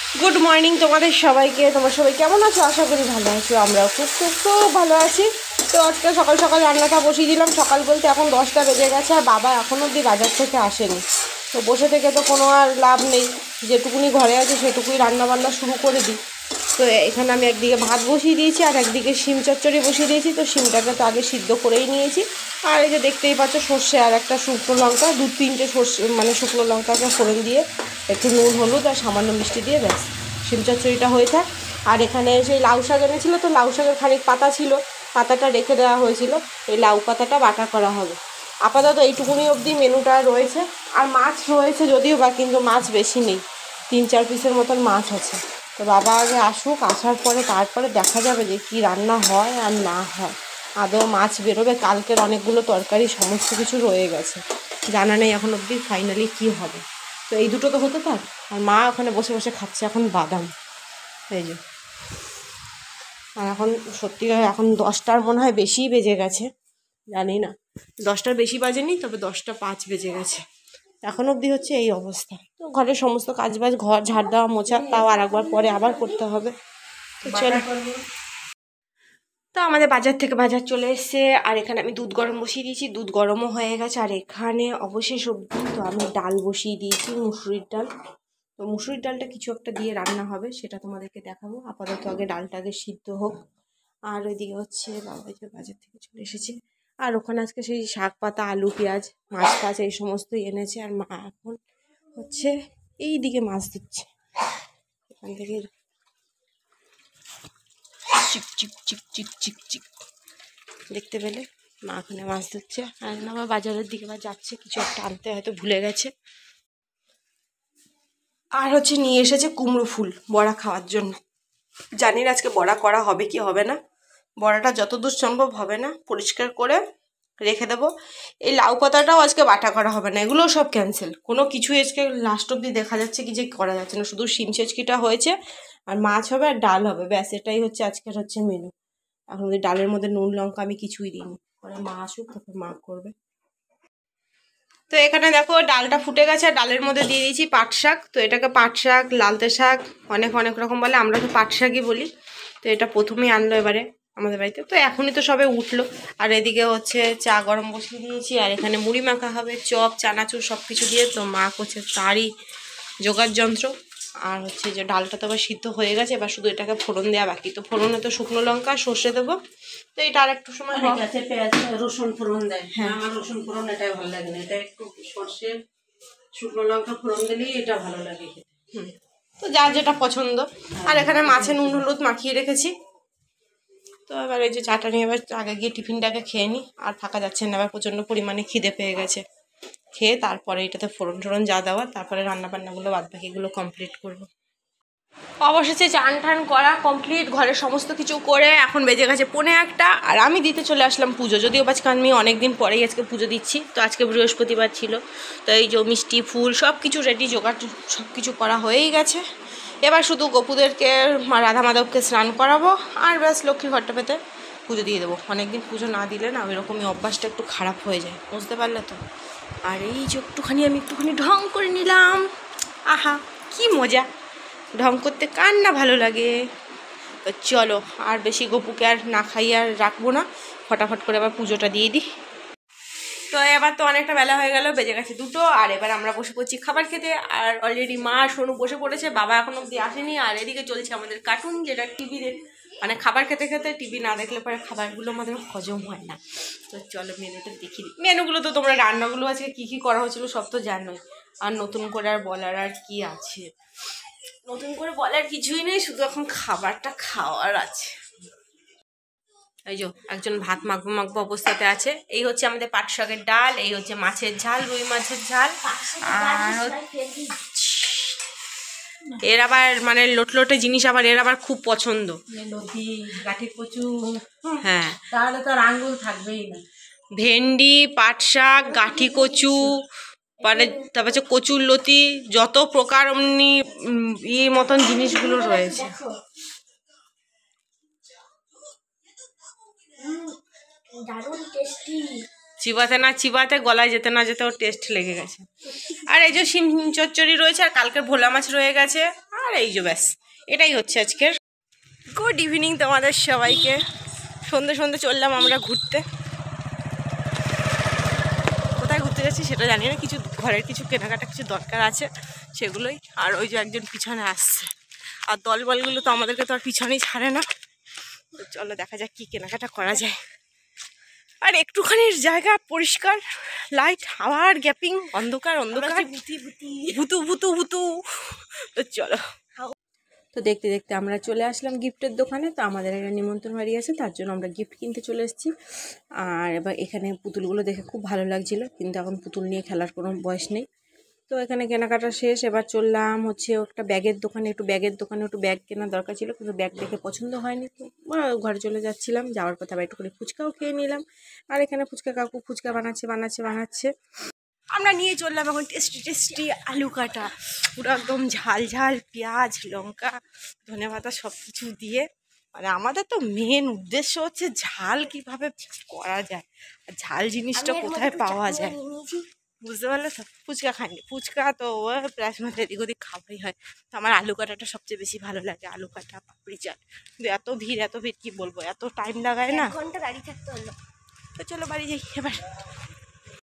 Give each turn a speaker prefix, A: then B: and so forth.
A: Good morning তোমাদের সবাইকে। তোমরা সবাই কেমন আছো? আশা করি ভালো আছো। আমরাও খুব খুব খুব ভালো আছি। তো আজকে সকাল সকাল রান্নাটা বসিয়ে দিলাম। সকাল বলতে এখন 10টা বেজে গেছে, আর বাবা এখনও অবধি বাজার থেকে আসেনি। তো বসে থেকে তো কোনো আর লাভ নেই, যেটুকুনি ঘরে আছে সেটুকুই রান্নাবান্না শুরু করে দিই। তো এখানে আমি একদিকে ভাত বসিয়ে দিয়েছি আর একদিকে শিম চচ্চড়ি বসিয়ে দিয়েছি। তো শিমটাকে তো আগে সিদ্ধ করেই নিয়েছি। আর এই যে দেখতেই পাচ্ছ সর্ষে আর একটা শুকনো লঙ্কা, 2-3টে সর্ষে মানে শুকনো লঙ্কাকে ফোড়ন দিয়ে একটু নুন হলুদ আর সামান্য মিষ্টি দিয়ে ব্যাস শিম চচ্চড়িটা হয়ে থাক। আর এখানে সেই লাউ শাক এনেছিল, তো লাউ শাকের খানিক পাতা ছিল, পাতাটা রেখে দেওয়া হয়েছিল, এই লাউ পাতাটা বাটা করা হবে। আপাতত এইটুকুনি অবধি মেনুটা রয়েছে। আর মাছ রয়েছে যদিও বা, কিন্তু মাছ বেশি নেই, 3-4 পিসের মতন মাছ আছে। তো বাবা আগে আসুক, আসার পরে তারপরে দেখা যাবে যে কি রান্না হয় আর না হয়। আদৌ মাছ বেরোবে। কালকের অনেকগুলো তরকারি সমস্ত কিছু রয়ে গেছে, জানা নেই এখন অবধি ফাইনালি কী হবে। তো এই দুটো তো হতে পারে। আর মা ওখানে বসে বসে খাচ্ছে এখন বাদাম, এই যে। আর এখন সত্যিকার এখন 10টার মনে হয় বেশিই বেজে গেছে, জানি না 10টার বেশি বাজেনি, তবে 10টা 5 বেজে গেছে। এখন অবধি হচ্ছে এই অবস্থা। তো ঘরের সমস্ত কাজবাজ, ঘর ঝাড় দেওয়া মোছা, তাও আর একবার পরে আবার করতে হবে। তো চলো। তো আমাদের বাজার থেকে বাজার চলে এসছে। আর এখানে আমি দুধ গরম বসিয়ে দিয়েছি, দুধ গরমও হয়ে গেছে। আর এখানে অবশেষ অবধি তো আমি ডাল বসিয়ে দিয়েছি, মুসুরির ডাল। তো মুসুরির ডালটা কিছু একটা দিয়ে রান্না হবে, সেটা তোমাদেরকে দেখাবো। আপাতত আগে ডালটাকে সিদ্ধ হোক। আর ওইদিকে হচ্ছে বাবা যে বাজার থেকে চলে এসেছে। আর ওখানে আজকে সেই শাক পাতা, আলু পেঁয়াজ, মাছ টাছ এই সমস্তই এনেছে। আর মা এখন হচ্ছে এই দিকে মাছ দিচ্ছে, এখান থেকে চিক চিক চিক চিক চিক চিক দেখতে পেলে মা ওখানে মাছ ধরছে। আর আবার বাজারের দিকে বা যাচ্ছে, কিছু একটা আনতে হয়তো ভুলে গেছে। আর হচ্ছে নিয়ে এসেছে কুমড়ো ফুল বড়া খাওয়ার জন্য। জানি না আজকে বড়া করা হবে কি হবে না। বড়াটা যতদূর সম্ভব হবে না, পরিষ্কার করে রেখে দেবো। এই লাউ পাতাটাও আজকে বাটা করা হবে না, এগুলোও সব ক্যান্সেল। কোনো কিছুই আজকে লাস্ট অব্দি দেখা যাচ্ছে কি যে করা যাচ্ছে না। শুধু শিম চেচকিটা হয়েছে, আর মাছ হবে আর ডাল হবে, ব্যাস এটাই হচ্ছে আজকের হচ্ছে মেনু। এখন ওই ডালের মধ্যে নুন লঙ্কা আমি কিছুই দিইনি, পরে মা আসুক তারপর মা করবে। তো এখানে দেখো ডালটা ফুটে গেছে, আর ডালের মধ্যে দিয়ে দিয়েছি পাট শাক। তো এটাকে পাট শাক, লালতে শাক, অনেক অনেক রকম বলে, আমরা তো পাট শাকই বলি। তো এটা প্রথমেই আনলো এবারে আমাদের বাড়িতে, তো এখনই তো সবে উঠলো। আর এদিকে হচ্ছে চা গরম বসিয়ে দিয়েছি। আর এখানে মুড়ি মাখা হবে, চপ চানাচুর সব কিছু দিয়ে। তো মা করছে তারই জোগাড় যন্ত্র। আর হচ্ছে যে ডালটা তো আবার সিদ্ধ হয়ে গেছে, এবার শুধু এটাকে ফোড়ন দেওয়া বাকি। তো ফোড়নে তো শুকনো লঙ্কা সর্ষে দেবো। তো এটা আর একটু সময়
B: আছে, পেঁয়াজ রসুন ফোড়ন দেয়। হ্যাঁ, আমার রসুন ফোড়ন এটাই ভালো লাগে না, এটা একটু সর্ষে শুকনো লঙ্কা ফোড়ন দিলেই এটা ভালো লাগে খেতে।
A: তো যার যেটা পছন্দ। আর এখানে মাছে নুন হলুদ মাখিয়ে রেখেছি। তো এবার এই যে চাটা নিয়ে এবার আগে গিয়ে টিফিনটাকে খেয়ে নিই। আর থাকা যাচ্ছে না, এবার প্রচণ্ড পরিমাণে খিদে পেয়ে গেছে। খেয়ে তারপরে এটাতে ফোড়ন টোড়ন যা দেওয়া, তারপরে রান্নাবান্নাগুলো বাদ বাকিগুলো কমপ্লিট করবো। অবশেষে চান টান করা কমপ্লিট, ঘরের সমস্ত কিছু করে এখন বেজে গেছে 1:45। আর আমি দিতে চলে আসলাম পুজো। যদিও আজকে আমি অনেকদিন পরেই আজকে পুজো দিচ্ছি। তো আজকে বৃহস্পতিবার ছিল, তো এই যে মিষ্টি ফুল সব কিছু রেডি, জোগাড় সব কিছু করা হয়েই গেছে। এবার শুধু গোপুদেরকে, রাধা মাধবকে স্নান করাবো, আর ব্যাস লক্ষ্মী ঘরটা পেতে পুজো দিয়ে দেবো। অনেকদিন পুজো না দিলে না ওইরকমই অভ্যাসটা একটু খারাপ হয়ে যায়, বুঝতে পারলে তো। আর এই যে একটুখানি আমি ঢং করে নিলাম, আহা কি মজা! ঢং করতে কার না ভালো লাগে। তো চলো, আর বেশি গপুকে আর না খাইয়ে আর রাখবো না, ফটাফট করে আবার পুজোটা দিয়ে দিই। তো এবার তো অনেকটা বেলা হয়ে গেল, বেজে গেছে 2টো। আর এবার আমরা বসে পড়ছি খাবার খেতে। আর অলরেডি মা সোনু বসে পড়েছে, বাবা এখন অব্দি আসেনি। আর এদিকে চলছে আমাদের কার্টুন, যেটা টিভি মানে খাবার খেতে খেতে টিভি না দেখলে পরে খাবারগুলো আমাদের হজম হয় না। তো চলো মেনুটা দেখি দিই। মেনুগুলো তো তোমরা, রান্নাগুলো আজকে কী কী করা হয়েছিল সব তো জানোই। আর নতুন করে আর বলার আর কি আছে, নতুন করে বলার কিছুই নেই, শুধু এখন খাবারটা খাওয়ার আছে। এই যে একজন ভাত মাখবো মাখবো অবস্থাতে আছে। এই হচ্ছে আমাদের পাট শাকের ডাল, এই হচ্ছে মাছের ঝাল, রুই মাছের ঝাল। আর এর আবার মানে লোটলোটে জিনিস আবার এর আবার খুব পছন্দ।
B: গাঠি কচু,
A: হ্যাঁ
B: তাহলে তো আর আঙ্গুল থাকবেই না।
A: ভেন্ডি, পাট শাক, গাঠি কচু, মানে তারপর হচ্ছে কচুর লতি, যত প্রকার অমনি মতন জিনিসগুলো রয়েছে।
B: দারুণ টেস্টি,
A: চিবাতে না চিবাতে, গলায় যেতে না যেতে ওর টেস্ট লেগে গেছে। আর এই যে শিম চচ্চড়ি রয়েছে, আর কালকের ভোলা মাছ রয়ে গেছে। আর আর এই যে ব্যাস, এটাই হচ্ছে আজকের। গুড ইভিনিং তোমাদের সবাইকে। সন্ধ্যে সন্ধ্যে চললাম আমরা ঘুরতে। কোথায় ঘুরতে যাচ্ছি সেটা জানি না, কিছু ঘরের কিছু কেনাকাটা কিছু দরকার আছে সেগুলোই। আর ওই যে একজন পিছনে আসছে, আর দলবলগুলো তো আমাদেরকে তো আর পিছনেই ছাড়ে না। তো চলো দেখা যাক কি কেনাকাটা করা যায়। আর একটুখানির জায়গা পরিষ্কার, লাইট, আবার গ্যাপিং, অন্ধকার অন্ধকার, ভুতু ভুতু ভুতু। তো চলো। তো দেখতে দেখতে আমরা চলে আসলাম গিফটের দোকানে। তো আমাদের একটা নিমন্ত্রণ বাড়ি আছে, তার জন্য আমরা গিফট কিনতে চলে এসেছি। আর এবার এখানে পুতুলগুলো দেখে খুব ভালো লাগছিল, কিন্তু এখন পুতুল নিয়ে খেলার কোনো বয়স নেই। তো এখানে কেনাকাটা শেষ, এবার চললাম হচ্ছে একটা ব্যাগের দোকানে। একটু ব্যাগ কেনার দরকার ছিল, কিন্তু ব্যাগ দেখে পছন্দ হয়নি। তো ঘরে চলে যাচ্ছিলাম, যাওয়ার পথে আবার একটু করে ফুচকাও খেয়ে নিলাম। আর এখানে কাকু ফুচকা বানাচ্ছে। আমরা নিয়ে চললাম এখন টেস্টি আলু কাটা, পুরো একদম ঝাল ঝাল পেঁয়াজ, লঙ্কা, ধনেপাতা সব কিছু দিয়ে। মানে আমাদের তো মেন উদ্দেশ্য হচ্ছে ঝাল কিভাবে করা যায়, আর ঝাল জিনিসটা কোথায় পাওয়া যায়, বুঝতে পারলে তো। ফুচকা খাইনি, ফুচকা তো প্রায় সময় এদিক ওদিক খাওয়াই হয়। তো আমার আলু কাটাটা সবচেয়ে বেশি ভালো লাগে, আলু কাটা, পাপড়ি চাট। কিন্তু এত ভিড় কি বলবো, এত টাইম লাগায় না।
C: ঘন্টা দাঁড়িয়ে থাকতে হলো।
A: তো চলো বাড়ি যাই এবার।